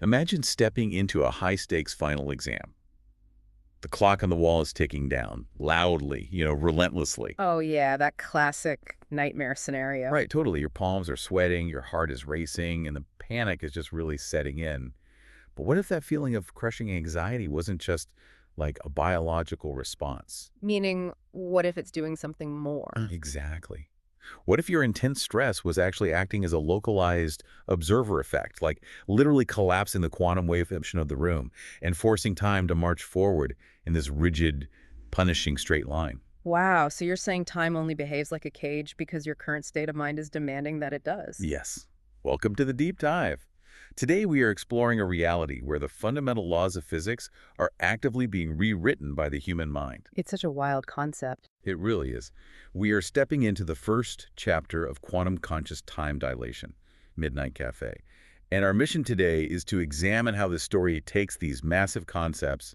Imagine stepping into a high-stakes final exam. The clock on the wall is ticking down, loudly, relentlessly. Oh, yeah, that classic nightmare scenario. Right, totally. Your palms are sweating, your heart is racing, and the panic is just really setting in. But what if that feeling of crushing anxiety wasn't just like a biological response? Meaning, what if it's doing something more? Exactly. What if your intense stress was actually acting as a localized observer effect, like literally collapsing the quantum wave function of the room and forcing time to march forward in this rigid, punishing straight line? Wow, so you're saying time only behaves like a cage because your current state of mind is demanding that it does? Yes. Welcome to the deep dive. Today we are exploring a reality where the fundamental laws of physics are actively being rewritten by the human mind. It's such a wild concept. It really is. We are stepping into the first chapter of quantum conscious time dilation, Midnight Café. And our mission today is to examine how this story takes these massive concepts,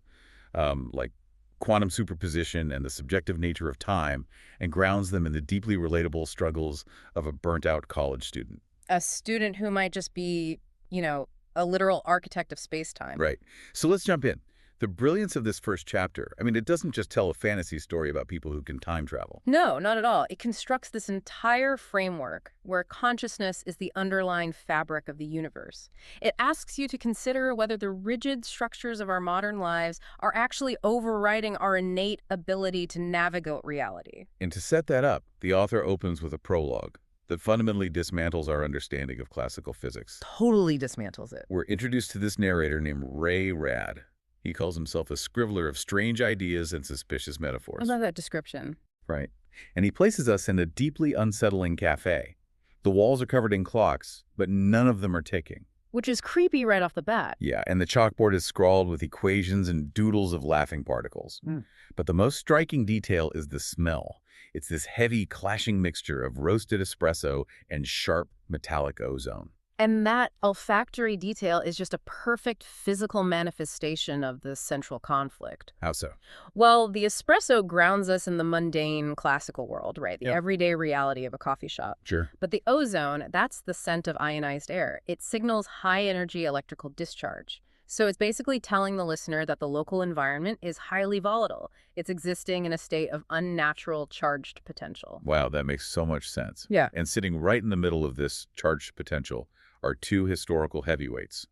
like quantum superposition and the subjective nature of time, and grounds them in the deeply relatable struggles of a burnt-out college student. A student who might just be, a literal architect of space-time. Right. So let's jump in. The brilliance of this first chapter, I mean, it doesn't just tell a fantasy story about people who can time travel. No, not at all. It constructs this entire framework where consciousness is the underlying fabric of the universe. It asks you to consider whether the rigid structures of our modern lives are actually overriding our innate ability to navigate reality. And to set that up, the author opens with a prologue that fundamentally dismantles our understanding of classical physics. Totally dismantles it. We're introduced to this narrator named Ray Rad. He calls himself a scribbler of strange ideas and suspicious I metaphors. love that description. Right. And he places us in a deeply unsettling cafe. The walls are covered in clocks, but none of them are ticking. Which is creepy right off the bat. Yeah, and the chalkboard is scrawled with equations and doodles of laughing particles. Mm. But the most striking detail is the smell. It's this heavy, clashing mixture of roasted espresso and sharp, metallic ozone. And that olfactory detail is just a perfect physical manifestation of the central conflict. How so? Well, the espresso grounds us in the mundane classical world, right? The Yep. everyday reality of a coffee shop. Sure. But the ozone, that's the scent of ionized air. It signals high-energy electrical discharge. So it's basically telling the listener that the local environment is highly volatile. It's existing in a state of unnatural charged potential. Wow, that makes so much sense. Yeah. And sitting right in the middle of this charged potential are two historical heavyweights,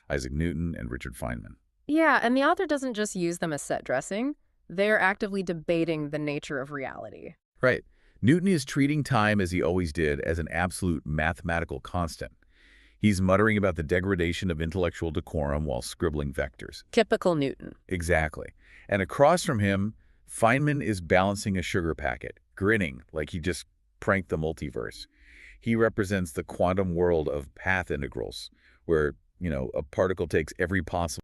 Isaac Newton and Richard Feynman. Yeah, and the author doesn't just use them as set dressing. They're actively debating the nature of reality. Right. Newton is treating time, as he always did, as an absolute mathematical constant. He's muttering about the degradation of intellectual decorum while scribbling vectors. Typical Newton. Exactly. And across from him, Feynman is balancing a sugar packet, grinning like he just pranked the multiverse. He represents the quantum world of path integrals, where, a particle takes every possible